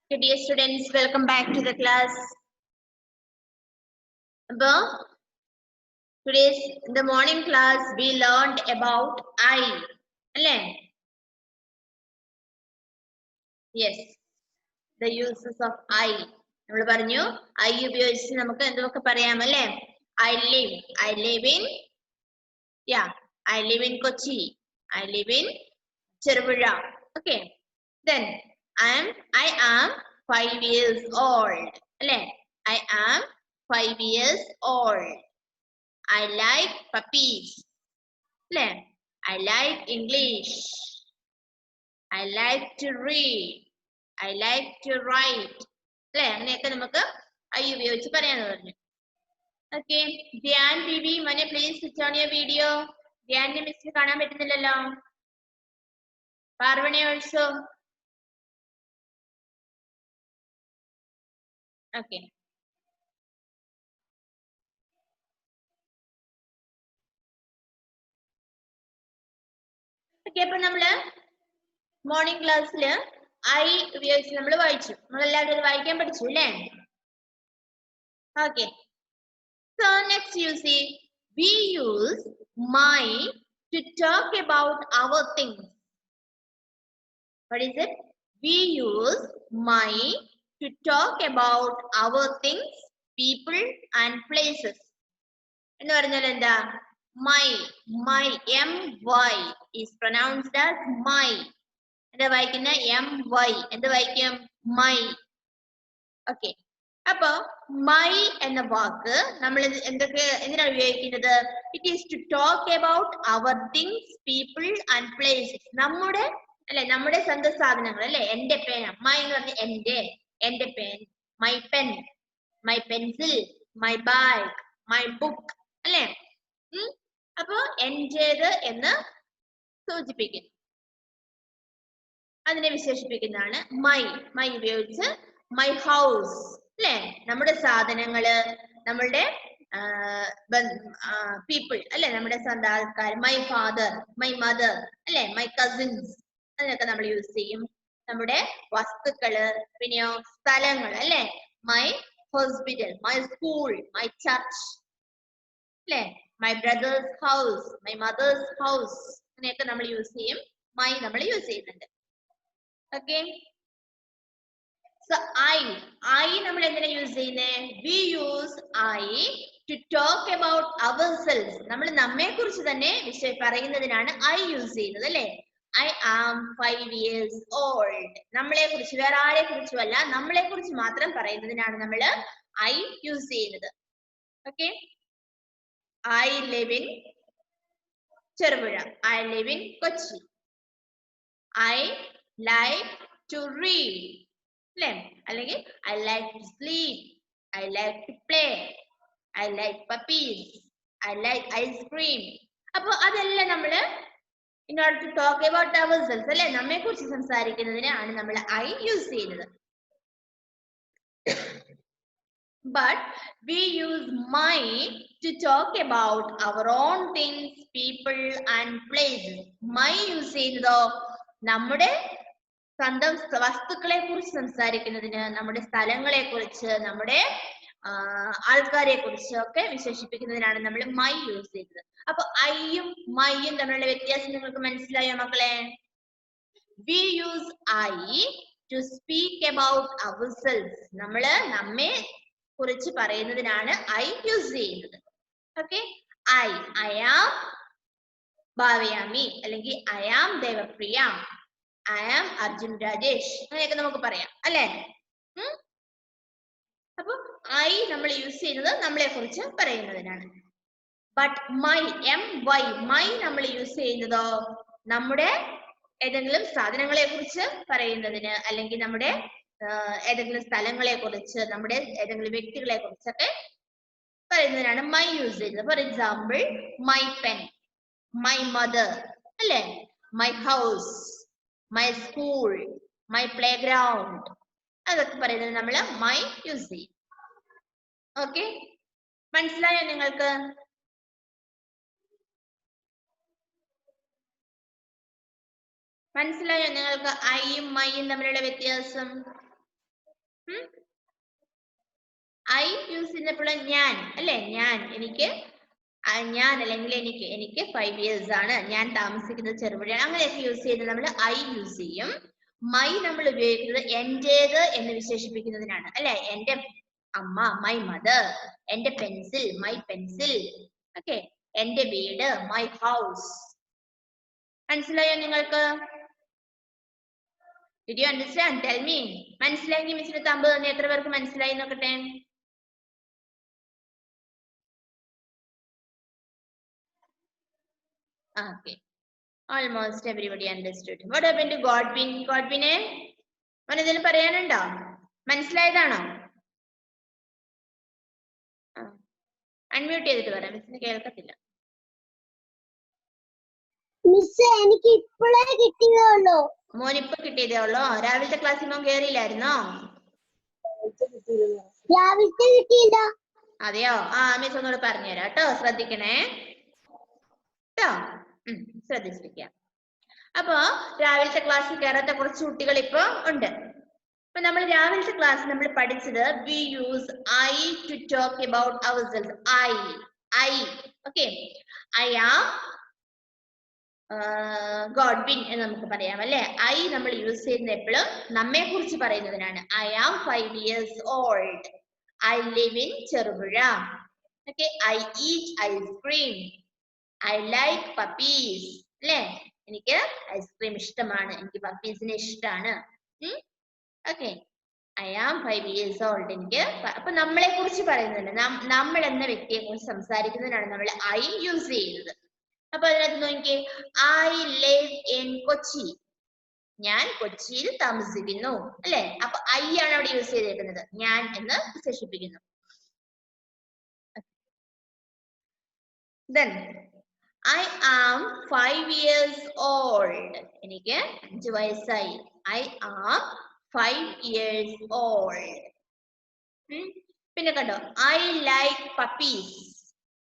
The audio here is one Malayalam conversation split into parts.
Okay, dear students, welcome back to the class. Today's in the morning class we learned about I. Yes, the uses of I. നമ്മൾ പറഞ്ഞു I ഉപയോഗിച്ച് നമുക്ക് എന്തൊക്കെ പറയാം അല്ലേ? I live in I live in Kochi. I live in Chervura. Okay. Then I am 5 years old. അല്ലേ? I am 5 years old. I like puppies. അല്ലേ? I like English. I like to read. I like to write. അല്ലേ? അങ്ങനെയൊക്കെ നമുക്ക് I ഉപയോഗിച്ച് പറയാന്ന് പറഞ്ഞു. Okay. Dhyan Bibi, Mane, please switch on your video. Dhyanne miss കാണാൻ പറ്റുന്നില്ലല്ലോ. Parvane also. Okay. Okay, അപ്പോൾ നമ്മള് മോർണിംഗ് ക്ലാസ്സിൽ I ഉപയോഗിച്ച് നമ്മൾ വായിച്ചു. നമ്മളെല്ലാവരും വായിക്കാൻ പഠിച്ചു അല്ലേ? Okay. So next you see, we use my to talk about our things. What is it? We use my to talk about our things, people and places. എന്ന് പറഞ്ഞാൽ എന്താ? My M-Y is pronounced as my. എന്താ വായിക്കുന്ന? M-Y. എന്ത് വായിക്കും? My. Okay. അപ്പൊ my എന്ന വാക്ക് നമ്മൾ എന്തിനാണ് ഉപയോഗിക്കുന്നത്? It is to talk about our things, people and places. നമ്മുടെ സ്വന്തം സാധനങ്ങൾ അല്ലെ. എന്റെ പേന, മൈ എന്ന് പറഞ്ഞ എന്റെ pen, my pen, my pencil, my bag, my book അല്ലെ. അപ്പൊ എന്റേത് എന്ന് സൂചിപ്പിക്കുന്നു, അതിനെ വിശേഷിപ്പിക്കുന്നതാണ് മൈ ഉപയോഗിച്ച്. മൈ ഹൗസ് അല്ലെ, നമ്മുടെ സാധനങ്ങള്, നമ്മളുടെ പീപ്പിൾ അല്ലെ, നമ്മുടെ സ്വന്തം ആൾക്കാർ. മൈ ഫാദർ, മൈ മദർ അല്ലെ, മൈ കസിൻസ്, അതിനൊക്കെ നമ്മൾ യൂസ് ചെയ്യും. നമ്മുടെ വസ്തുക്കള്, പിന്നെയോ സ്ഥലങ്ങൾ അല്ലെ. My hospital, my school, my church അല്ലെ, my brother's house, my mother's house, അങ്ങനെയൊക്കെ നമ്മൾ യൂസ് ചെയ്യും. മൈ നമ്മൾ യൂസ് ചെയ്യുന്നുണ്ട്. ഓക്കെ. So I നമ്മൾ എങ്ങനെ യൂസ് ചെയ്യുന്നേ? We use I to talk about ourselves. നമ്മൾ നമ്മെ കുറിച്ച് തന്നെ പറയുന്നതിനാണ് I യൂസ് ചെയ്യുന്നത് അല്ലേ. I am 5 years old. നമ്മളെ കുറിച്ച്, വേറെ ആരെ കുറിച്ചും അല്ല, നമ്മളെ കുറിച്ച് മാത്രം പറയുന്നതിനാണ് നമ്മൾ I യൂസ് ചെയ്യുന്നത്. Okay. I live in Chervura. I live in Kochi. I like to read. അല്ലെങ്കിൽ I like to sleep, I like to play, I like puppies, I like ice cream. അപ്പോൾ അതെല്ലാം നമ്മൾ in order to talk about ourselves അല്ലെ, നമ്മെ കുറിച്ച് സംസാരിക്കുന്നതിനാണ് നമ്മൾ I യൂസ് ചെയ്യുന്നത്. But we use my to talk about our own things, people and places. My use ചെയ്യുന്നതോ നമ്മുടെ സ്വന്തം വസ്തുക്കളെ കുറിച്ച് സംസാരിക്കുന്നതിന്, നമ്മുടെ സ്ഥലങ്ങളെ കുറിച്ച്, നമ്മുടെ ആൾക്കാരെ കുറിച്ച് ഒക്കെ വിശേഷിപ്പിക്കുന്നതിനാണ് നമ്മൾ മൈ യൂസ് ചെയ്തത്. അപ്പൊ ഐയും മൈയും തമ്മിലുള്ള വ്യത്യാസം നിങ്ങൾക്ക് മനസ്സിലായോ മക്കളെ? We use I to speak about ourselves. നമ്മള് നമ്മെ കുറിച്ച് പറയുന്നതിനാണ് I യൂസ് ചെയ്യുന്നത്. ഓക്കെ. I am ഭാവയാമി, അല്ലെങ്കിൽ I am Devapriya, I am Arjun Rajesh, അങ്ങനെയൊക്കെ നമുക്ക് പറയാം അല്ലെ. അപ്പൊ I നമ്മൾ യൂസ് ചെയ്യുന്നത് നമ്മളെ കുറിച്ച് പറയുന്നതിനാണ്. ബട്ട് മൈ നമ്മൾ യൂസ് ചെയ്യുന്നതോ നമ്മുടെ ഏതെങ്കിലും സാധനങ്ങളെ കുറിച്ച് പറയുന്നതിന്, അല്ലെങ്കിൽ നമ്മുടെ ഏതെങ്കിലും സ്ഥലങ്ങളെ കുറിച്ച്, നമ്മുടെ ഏതെങ്കിലും വ്യക്തികളെ കുറിച്ചൊക്കെ പറയുന്നതിനാണ് മൈ യൂസ് ചെയ്യുന്നത്. For example, my pen, my mother അല്ലെ, my house, my school, my playground, അതൊക്കെ പറയുന്നത് നമ്മൾ മൈ യൂസ് ചെയ്യും. ഓക്കെ. മനസ്സിലായോ നിങ്ങൾക്ക്? മനസ്സിലായോ നിങ്ങൾക്ക് ഐയും മൈയും തമ്മിലുള്ള വ്യത്യാസം? ഐ യൂസ് ചെയ്യുന്നപ്പോൾ ഞാൻ അല്ലെ, എനിക്ക് ഞാൻ അല്ലെങ്കിൽ എനിക്ക് 5 years ആണ്, ഞാൻ താമസിക്കുന്നത് ചെറുപുഴയാണ്, അങ്ങനെയൊക്കെ യൂസ് ചെയ്യുന്നത് നമ്മൾ ഐ യൂസ് ചെയ്യും. മൈ നമ്മൾ ഉപയോഗിക്കുന്നത് എന്റേത് എന്ന് വിശേഷിപ്പിക്കുന്നതിനാണ് അല്ലെ. എന്റെ അമ്മ മൈ മദർ, എന്റെ പെൻസിൽ മൈ പെൻസിൽ, ഓക്കെ, എന്റെ വീട് മൈ ഹൗസ്. മനസ്സിലായോ നിങ്ങൾക്ക്? Did you understand? Tell me. മനസ്സിലായെങ്കിൽ മിസ്സിന് തമ്പ് തന്നെ. എത്ര പേർക്ക് മനസ്സിലായി നോക്കട്ടെ? Okay. Almost everybody understood. What happened to Godwin? Godwin-e അവൻ എന്തെങ്കിലും പറയാനുണ്ടോ? മനസ്സിലായതാണോ? അൺമ്യൂട്ട് ചെയ്തിട്ട് പറയാം, മിസ്സിന് കേൾക്കത്തില്ല. മിസ് എനിക്ക് ഇപ്പോഴേ കിട്ടിയതേ ഉള്ളൂ. മോനിപ്പോ കിട്ടിയതേ ഉള്ളോ? രാവിലത്തെ ക്ലാസ്സിൽ മോൻ കേറിയില്ലായിരുന്നോ? രാവിലത്തെ കിട്ടിയില്ല. അതെയോ? മിസ് ഒന്നുകൂടെ പറഞ്ഞുതരാം കേട്ടോ, ശ്രദ്ധിക്കണേ കേട്ടോ. ശ്രദ്ധിച്ചിരിക്കാം. അപ്പൊ രാവിലത്തെ ക്ലാസ്സിൽ കയറാത്ത കുറച്ച് കുട്ടികൾ ഇപ്പൊ ഉണ്ട്. അപ്പൊ നമ്മൾ രാവിലത്തെ ക്ലാസ് നമ്മൾ പഠിച്ചത് we use I to talk about ourselves. I okay. I am Godwin എന്ന് നമുക്ക് പറയാം അല്ലെ. ഐ നമ്മൾ യൂസ് ചെയ്യുന്നത് എപ്പോഴും നമ്മെ കുറിച്ച് പറയുന്നതിനാണ്. I am 5 years old. I live in Cherupuzha. Okay. I eat ice cream. I like puppies അല്ലെ. എനിക്ക് ഐസ്ക്രീം ഇഷ്ടമാണ്, എനിക്ക് പപ്പീസിനെ ഇഷ്ടമാണ്. Okay. I am 5 years old. എനിക്ക് അപ്പൊ നമ്മളെ കുറിച്ച് പറയുന്നുണ്ട്, നമ്മൾ എന്ന വ്യക്തിയെ കുറിച്ച് സംസാരിക്കുന്നതിനാണ് നമ്മൾ ഐ യൂസ് ചെയ്യുന്നത്. അപ്പൊ അതിനകത്ത് നോക്കിയേ, ഐ ലിവ് ഇൻ കൊച്ചി. ഞാൻ കൊച്ചിയിൽ താമസിക്കുന്നു അല്ലെ. അപ്പൊ ഐ ആണ് അവിടെ യൂസ് ചെയ്തേക്കുന്നത്, ഞാൻ എന്ന് വിശേഷിപ്പിക്കുന്നു. Then I am 5 years old. എനിക്ക് 5 വയസ്സായി. I am 5 years old. പിന്നെ കണ്ടോ, I like puppies.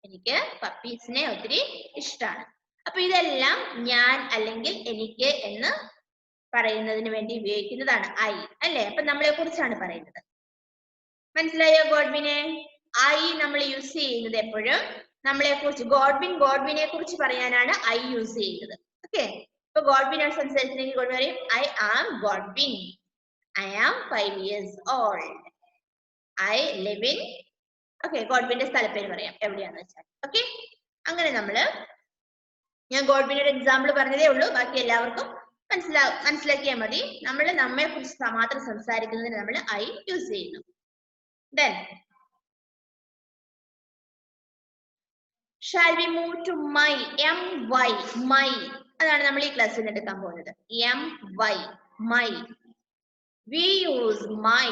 എനിക്ക് പപ്പീസിനെ ഒത്തിരി ഇഷ്ടമാണ്. അപ്പൊ ഇതെല്ലാം ഞാൻ അല്ലെങ്കിൽ എനിക്ക് എന്ന് പറയുന്നതിന് വേണ്ടി ഉപയോഗിക്കുന്നതാണ് ഐ അല്ലെ. അപ്പൊ നമ്മളെ കുറിച്ചാണ് പറയുന്നത്. മനസ്സിലായോ ഗോഡ്വിനെ? ഐ നമ്മൾ യൂസ് ചെയ്യുന്നത് എപ്പോഴും നമ്മളെ കുറിച്ച്, ഗോഡ്വിനെ കുറിച്ച് പറയാനാണ് ഐ യൂസ് ചെയ്യുന്നത്. ഓക്കെ. ഇപ്പൊ ഗോഡ്വിൻ സംസാരിച്ചില്ലെങ്കിൽ ഗോഡ്വിൻ പറയും I am Godwin. I am 5 years old. I live in, okay, ഗോഡ്വിന്റെ സ്ഥലപ്പേര് പറയാം എവിടെയാന്ന് വെച്ചാൽ. ഓക്കെ. അങ്ങനെ ഞാൻ ഗോഡ്വിനൊരു എക്സാമ്പിൾ പറഞ്ഞതേ ഉള്ളൂ, ബാക്കി എല്ലാവർക്കും മനസ്സിലാക്കിയാൽ മതി. നമ്മൾ നമ്മെ കുറിച്ച് മാത്രം സംസാരിക്കുന്നതിന് നമ്മൾ ഐ യൂസ് ചെയ്യുന്നു. Then shall we move to my? My, my അതാണ് നമ്മൾ ഈ ക്ലാസ്സിൽ എടുക്കാൻ പോകുന്നത്. My. We use my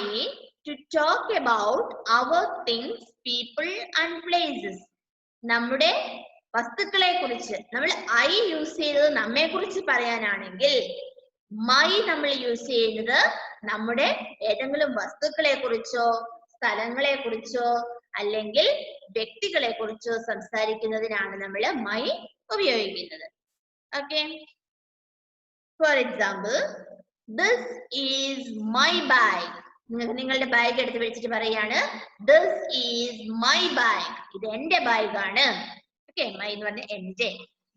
to talk about our things, people and places. നമ്മുടെ വസ്തുക്കളെ കുറിച്ച് നമ്മൾ ഐ യൂസ് ചെയ്തത് നമ്മെ കുറിച്ച് പറയാനാണെങ്കിൽ മൈ നമ്മൾ യൂസ് ചെയ്യുന്നത് നമ്മുടെ ഏതെങ്കിലും വസ്തുക്കളെ കുറിച്ചോ സ്ഥലങ്ങളെ കുറിച്ചോ അല്ലെങ്കിൽ വ്യക്തികളെ കുറിച്ചോ സംസാരിക്കുന്നതിനാണ് നമ്മൾ മൈ ഉപയോഗിക്കുന്നത്. Okay. For example, this is my bag. നിങ്ങളുടെ ബാഗ് എടുത്ത് വെച്ചിട്ട് പറയാണ് ദിസ് ഈസ് മൈ ബാഗ്. ഇത് എന്റെ ബാഗാണ്. ഓക്കെ. മൈ എന്ന് പറഞ്ഞ എന്റെ.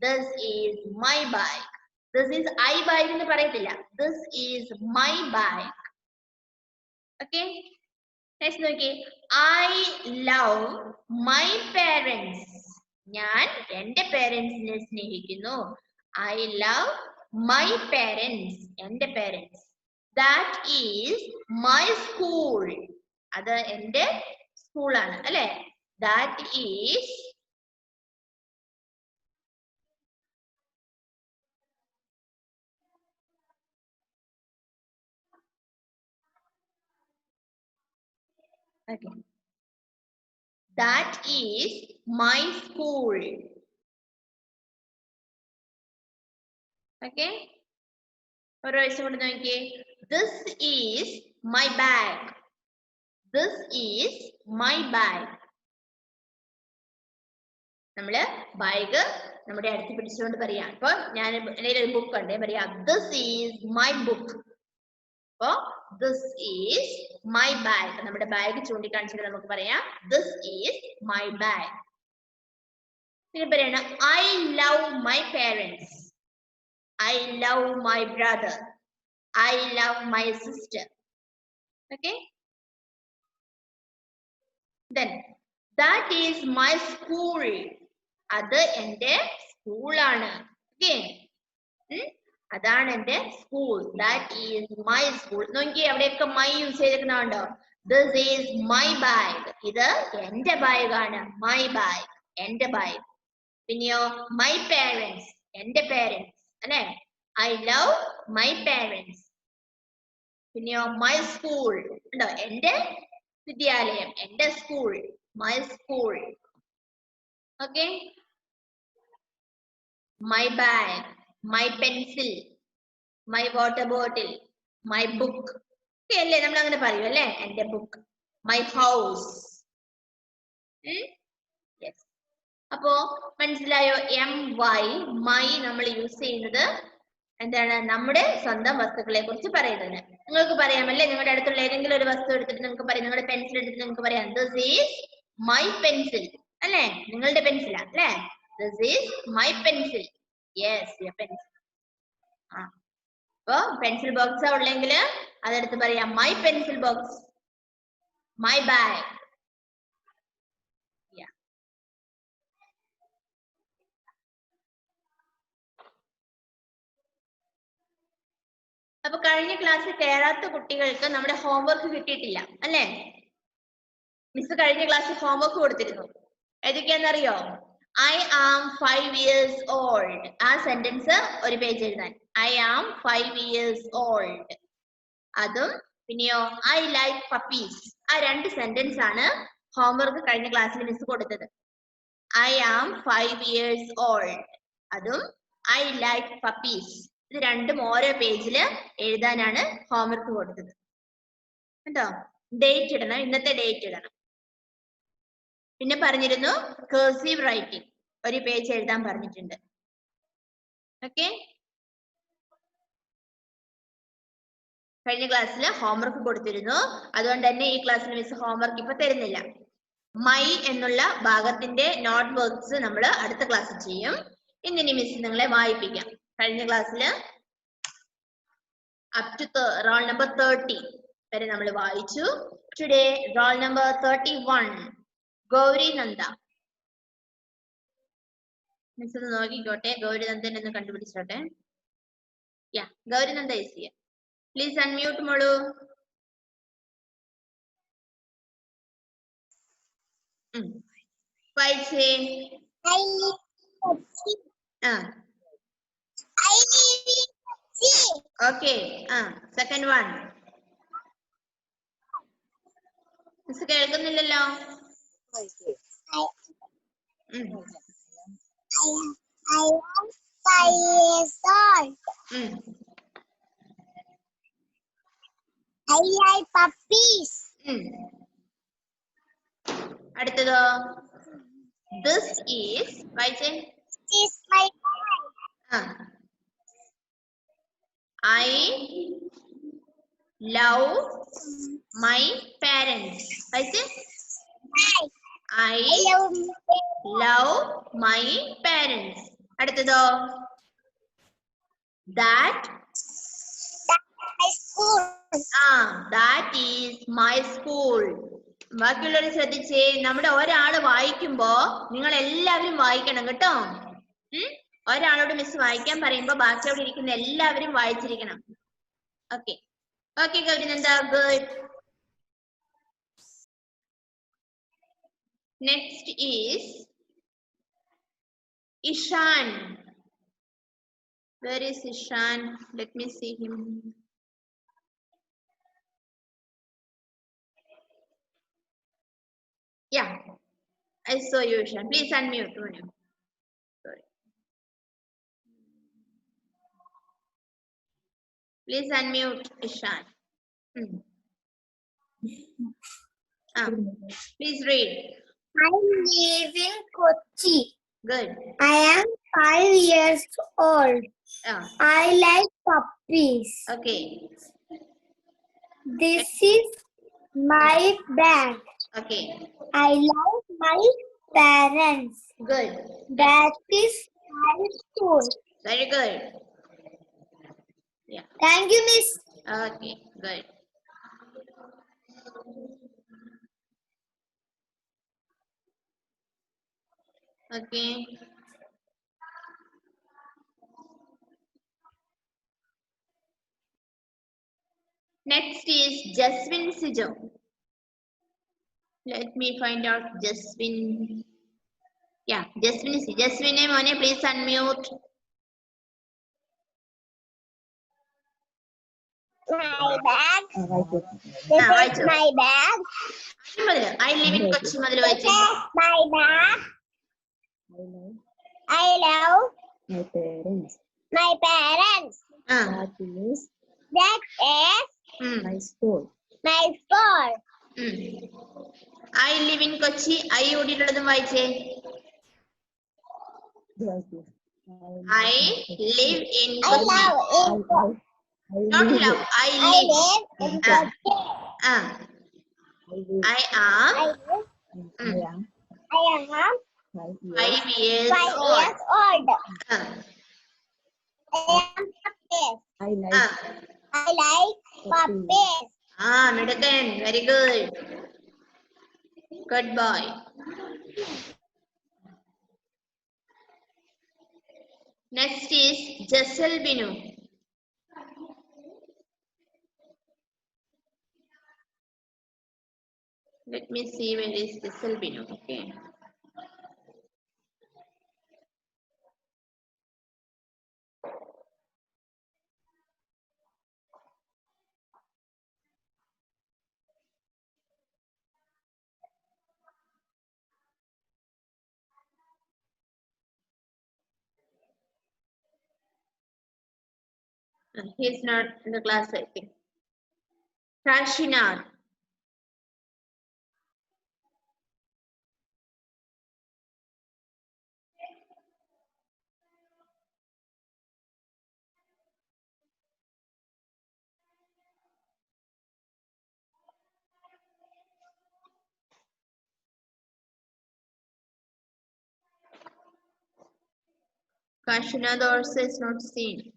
This is my bag. This is I bag എന്ന് പറയത്തില്ല, this is my bag. Okay. Next നോക്കിയേ, ഐ ലവ് മൈ പേരൻസ്. ഞാൻ എന്റെ പേരൻസിനെ സ്നേഹിക്കുന്നു. ഐ ലവ് മൈ പേരൻസ്, എന്റെ parents. That is my school. അത് എന്റെ സ്കൂളാണ് അല്ലെ. That is okay. That is my school. Okay. ഒരു പ്രാവശ്യം കൊണ്ട് നോക്കിയേ, this is my bag. This is my bag. നമ്മള് ബാഗ് നമ്മുടെ അടുത്ത് പിടിച്ചുകൊണ്ട് പറയാം. അപ്പൊ ഞാൻ എൻ്റെ ഒരു ബുക്ക് ഉണ്ട്, പറയാം this is my book. അപ്പോ this is my bag. നമ്മുടെ ബാഗ് ചൂണ്ടിക്കാണിച്ചിട്ട് നമുക്ക് പറയാം this is my bag. പിന്നെ പറയണം I love my parents. I love my brother. I love my sister. Okay. Then that is my school. അത് എൻ്റെ സ്കൂളാണ്. Okay. അതാണ് എൻ്റെ school. That is my school. നോക്കി അവിടെയൊക്കെ my യൂസ് ചെയ്തിരിക്കുന്നുണ്ടോ? This is my bag. ഇത് എൻ്റെ ബാഗാണ്. My bag. എൻ്റെ ബാഗ്. പിന്നെയോ my parents. എൻ്റെ parents. അല്ലേ? I love my parents. പിന്നെയോ my school. ഉണ്ടോ? എൻ്റെ വിദ്യാലയം. എൻ്റെ school. My school. Okay. My bag. My pencil. My water bottle. My book. അല്ലേ നമ്മൾ അങ്ങനെ പറയും അല്ലേ? എൻ്റെ ബുക്ക്. My house. Yes. അപ്പോ മനസ്സിലായോ? my നമ്മൾ യൂസ് ചെയ്യുന്നത് എന്താണ്? നമ്മുടെ സ്വന്തം വസ്തുക്കളെ കുറിച്ച് പറയുന്നത്. നിങ്ങൾക്ക് പറയാമല്ലേ? നിങ്ങളുടെ അടുത്തുള്ള ഏതെങ്കിലും ഒരു വസ്തു എടുത്തിട്ട് നിങ്ങൾക്ക് പറയാം. നിങ്ങളുടെ പെൻസിൽ എടുത്തിട്ട് നിങ്ങൾക്ക് പറയാം this is my pencil. അല്ലേ? നിങ്ങളുടെ പെൻസിലാ അല്ലേ? this is my pencil. Yes, your pencil. അപ്പോ പെൻസിൽ ബോക്സ് ഉള്ളെങ്കിൽ അതെടുത്ത് പറയാം my pencil box. My bag. Yeah. അപ്പൊ കഴിഞ്ഞ ക്ലാസ്സിൽ കയറാത്ത കുട്ടികൾക്ക് നമ്മുടെ ഹോംവർക്ക് കിട്ടിയിട്ടില്ല അല്ലേ? മിസ് കഴിഞ്ഞ ക്ലാസ്സിൽ ഹോംവർക്ക് കൊടുത്തിരുന്നു. ഏതൊക്കെയാണെന്നറിയോ? I am 5 years old. ആ സെന്റൻസ് ഒരു പേജ് എഴുതാൻ. I am 5 years old. അതും പിന്നെയോ I like puppies. ആ രണ്ട് സെന്റൻസ് ആണ് ഹോംവർക്ക് കഴിഞ്ഞ ക്ലാസ്സിൽ മിസ് കൊടുത്തത്. I am 5 years old. അതും I like puppies. ഇത് രണ്ടും ഓരോ പേജില് എഴുതാനാണ് ഹോംവർക്ക് കൊടുത്തത് കേട്ടോ. ഡേറ്റ് ഇടണം, ഇന്നത്തെ ഡേറ്റ് ഇടണം. പിന്നെ പറഞ്ഞിരുന്നു കർസീവ് റൈറ്റിംഗ് ഒരു പേജ് എഴുതാൻ പറഞ്ഞിട്ടുണ്ട്. ഓക്കെ. കഴിഞ്ഞ ക്ലാസ്സിൽ ഹോംവർക്ക് കൊടുത്തിരുന്നു. അതുകൊണ്ട് തന്നെ ഈ ക്ലാസ്സിൽ മിസ് ഹോംവർക്ക് ഇപ്പൊ തരുന്നില്ല. മൈ എന്നുള്ള ഭാഗത്തിന്റെ നോട്ട് വർക്ക്സ് നമ്മൾ അടുത്ത ക്ലാസ്സിൽ ചെയ്യും. ഇന്നിനി മിസ് നിങ്ങളെ വായിപ്പിക്കാം. കഴിഞ്ഞ ക്ലാസ്സിൽ അപ് ടു റോൾ നമ്പർ 30 വരെ നമ്മൾ വായിച്ചു. Today roll number 31 Gauri Nanda. Miss ഒന്ന് നോക്കിക്കോട്ടെ, ഗൗരി നന്ദൻ എന്ന് കണ്ടുപിടിച്ചോട്ടെ. യാ, Gauri Nanda is here. Please unmute മോളു. വായിച്ചേ. Okay. Second one. മിസ് കേൾക്കുന്നില്ലല്ലോ. I am 5 years old. I like puppies. അടുത്തതോ this is വായിച്ചേ. This is my bag. I love my parents. വായിച്ചേ. I love my parents. അടുത്തതോ that my school. that is my school. ബാക്കിയുള്ളവർ ശ്രദ്ധിച്ചേ. നമ്മുടെ ഒരാള് വായിക്കുമ്പോ നിങ്ങൾ എല്ലാവരും വായിക്കണം കേട്ടോ. ഒരാളോട് മിസ് വായിക്കാൻ പറയുമ്പോ ബാക്കിയോട് ഇരിക്കുന്ന എല്ലാവരും വായിച്ചിരിക്കണം. Okay. Okay Gaurinanda, good. Next is Ishan. Where is Ishan? Let me see him. Yeah, I saw you, Ishan. Please unmute. Sorry. Please unmute, Ishan. Please read. I live in Kochi. Good. I am 5 years old. I like puppies. Okay. This is my bag. Okay. I love my parents. Good. That is my school. Very good. Yeah. Thank you, Miss. Okay. Good. Okay. Next is Jaswin Sijo. Let me find out Jaswin. Yeah, Jaswin is Jaswin. Mone, please unmute. My bag. This Ah, is വായിച്ചോ. my bag. I live in Kochi മുതൽ This വായിച്ചേ. is my bag. I love My parents. my parents. Ah. That is That is my school. my school. I live in Kochi. I ഓടിയിട്ടുള്ളതും വായിച്ചേ. I live in I Kochi. love in Not love. I live. in Kochi. Ah. I am I live. I am I am 5 years 5 old. years old. Ah. I am puppies. I like Ah. I like puppies. Ah, Midakan. Very good. Good boy. Next is Jassal Binu. Let me see where is Jassal Binu. Okay. He's not in the class, I think. Kashinath. Kashinath also is not seen.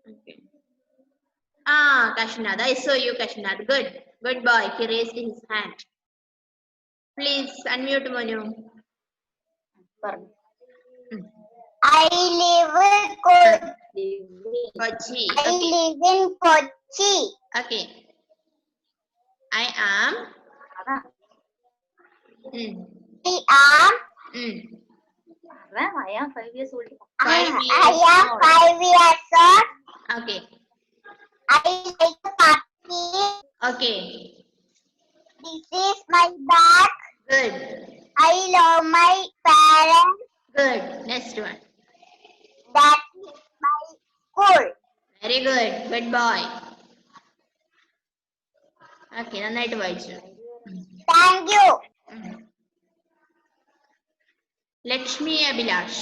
Okay. Ah, Kashinath. I saw you, Kashinath. Good. Good boy. He raised his hand. Please unmute Manu. I live in Kochi. Kochi. I Okay. live in Kochi. Okay. I am. Mm. I am. Mm. Ma'am, I am 5 years old. 5 years I am old. 5 years old. Okay. I like puppy. Okay. This is my bag. Good. I love my parents. Good. Next one. That is my school. Very good. Good boy. Okay. നന്നായിട്ട് വായിച്ചു. Thank you. Lakshmi Abhilash.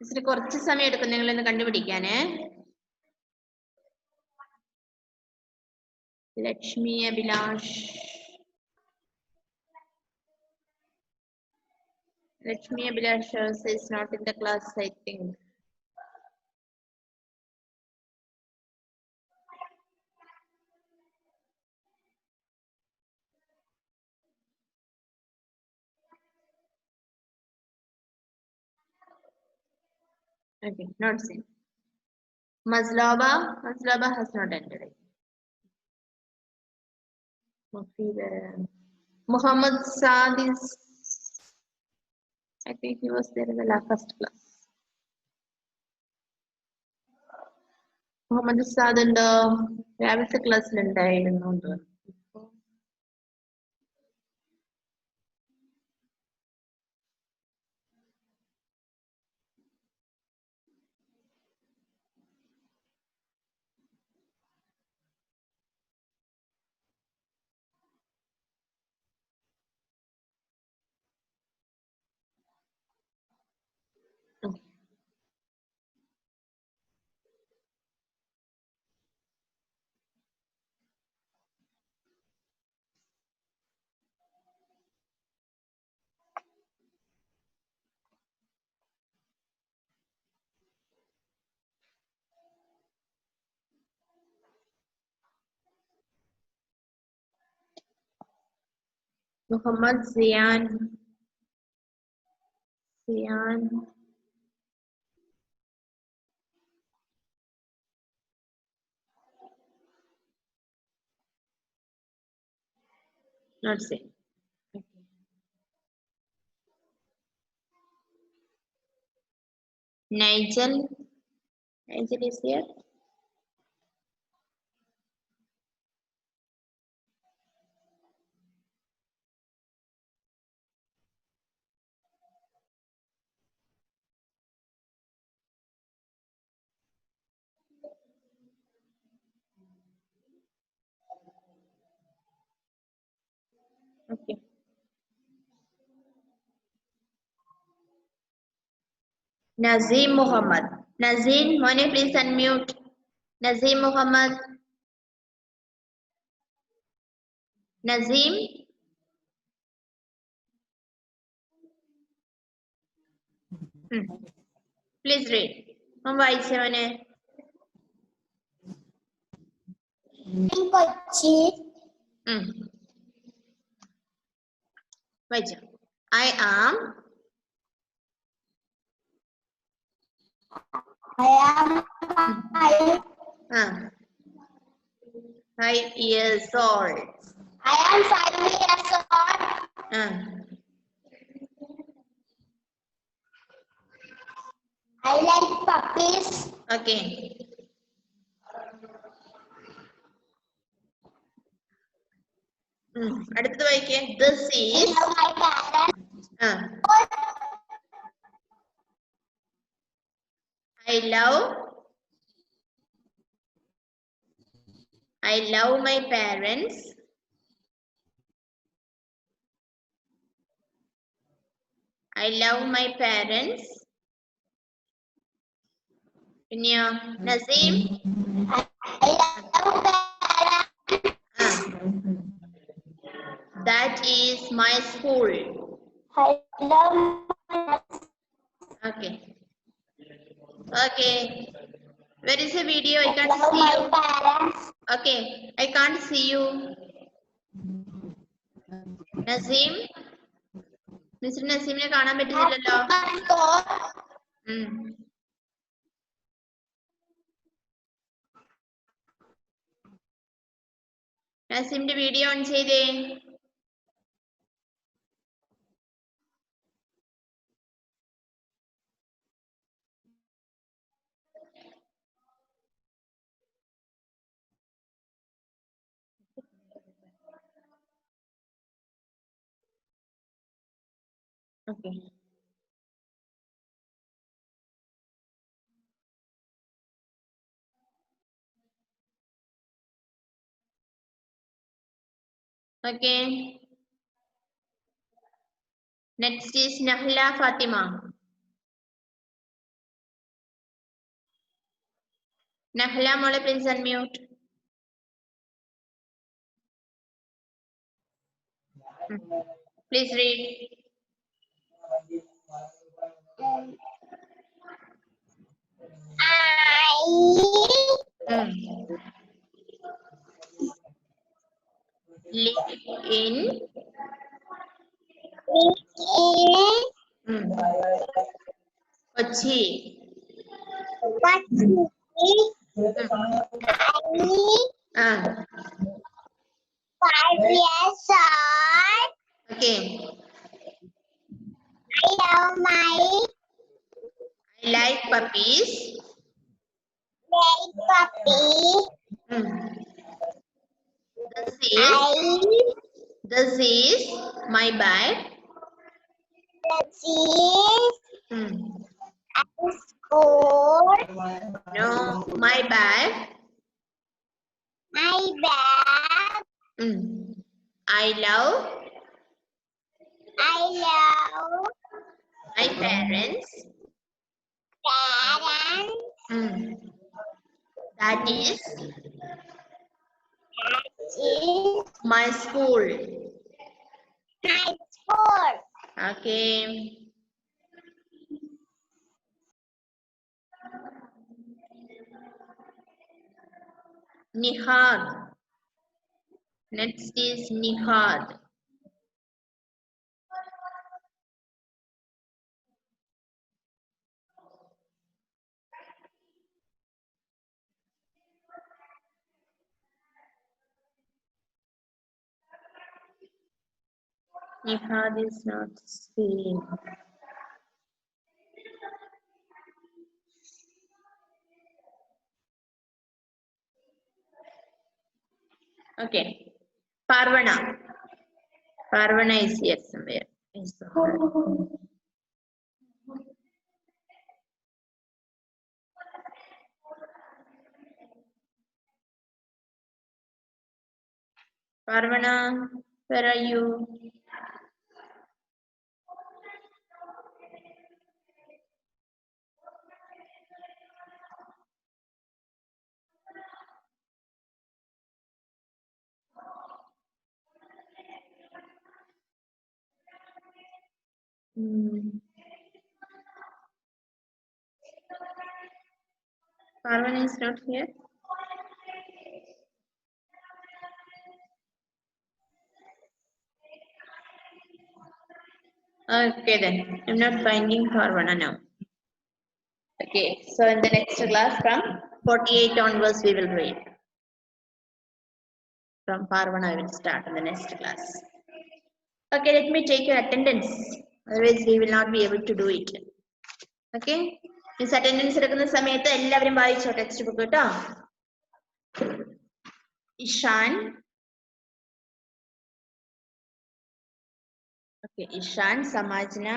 ഇച്ചിരി കുറച്ച് സമയം എടുക്കും നിങ്ങളൊന്ന് കണ്ടുപിടിക്കാനേ. Lakshmi Abhilash. Lakshmi Abhilash also is not in the class, I think. Okay, not seen. Mazlaba has not entered. Muhammad Saad is, I think he was there in the first class. Muhammad Saad in the രാവിലത്തെ ക്ലാസ്സിൽ ഉണ്ടായിരുന്നു. Muhammad Zian. Zian. Not same. Okay. Nigel. Nigel is here. Okay. Nazim Muhammad. Nazim, Mone, please unmute. Nazim Muhammad. Nazim. Please read. വായിച്ചേ മോനെ. കൊച്ചി. വായിച്ചോ. I am 5 years old. I am 5 years old. I like puppies. Okay. അടുത്തത് വായിക്കേ. This is My parents. I love my parents. I love my parents. പിന്നെയോ Naseem. I love parents. That is my school. I love my Okay. Okay. Where is the video? I can't love see my you. parents. Okay. I can't see you. Nazim. Mr. Nazimനെ കാണാൻ പറ്റുന്നില്ലല്ലോ. നസീമിന്റെ വീഡിയോ ഓൺ ചെയ്തേ. Okay. Okay. Next is Nahla Fatima. Nahla mole please unmute. Please read. Live in Kochi. Ah. 5 years old. Okay. I like puppies. Like puppy. This is my bag. This is at school. No, my bag. My bag. I love my parents. That is my school. My school. Okay. Nihad. Next is Nihad. Nihad is not seen. Okay. Parvana. Parvana is here somewhere. I saw her. Parvana, where are you? Parvana is not here. Okay then, I'm not finding Parvana now. Okay, so in the next class from 48 onwards we will read. From Parvana we will start in the next class. Okay, let me take your attendance. Otherwise we will not be able to do it. Okay? Miss attendance എടുക്കുന്ന സമയത്ത് എല്ലാവരും വായിച്ചോ ടെക്സ്റ്റ് ബുക്ക് കേട്ടോ. Ishan. Okay, Ishan, Samajna.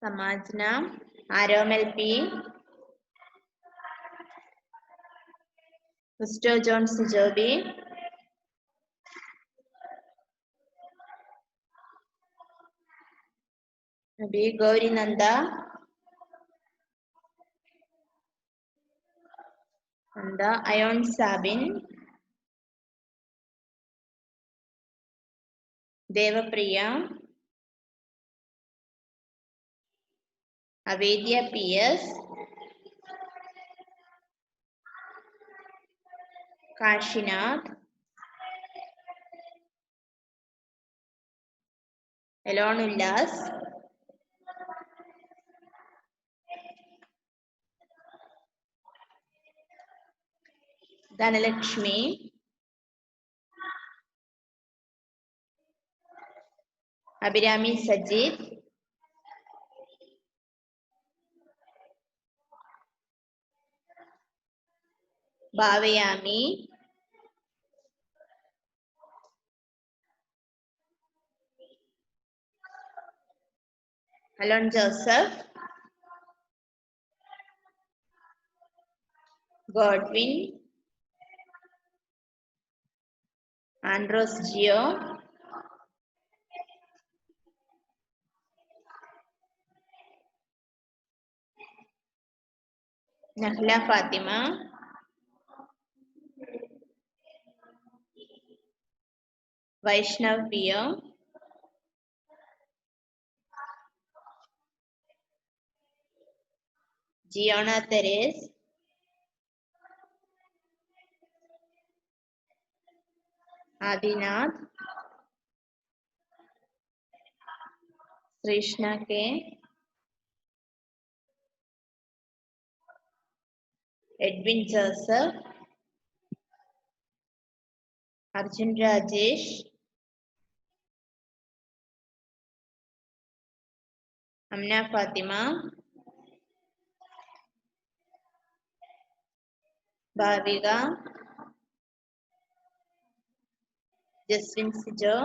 Samajna, Aromal P. Christo Jones Joby. Abi Gauri Nanda. Nanda Ayon Sabin. Devapriya. Avedya P S. Kashinath. Elon Ullas. Dhanalakshmi. Abhirami Sajeed. Bhavayami. Alon Joseph. Godwin. Andros Jio. Nahla Fathima. Vaishnav Pio. Giona Theres. Adinath. Sreeshna K. Edwin Joseph. Arjun Rajesh. Amna Fathima. Bhavika. Jaswin Sijo.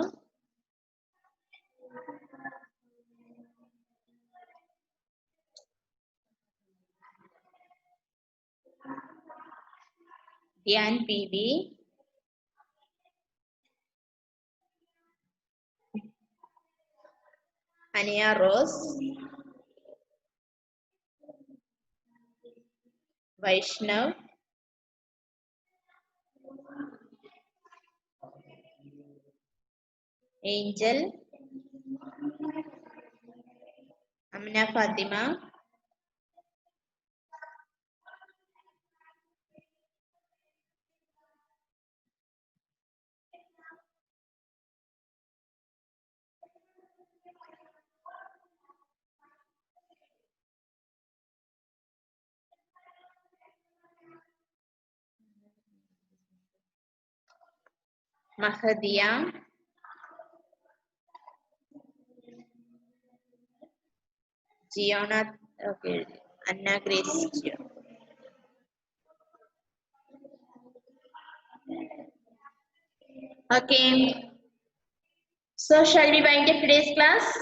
Dhyan P V. Aniya Rose. Vaishnav. Angel. Amna Fathima. Mahadia, Giona, okay, Anna Grace. Okay. So shall we wind up today's class?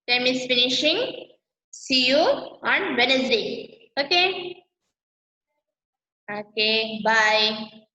Time is finishing. See you on Wednesday. Okay. Okay. Bye.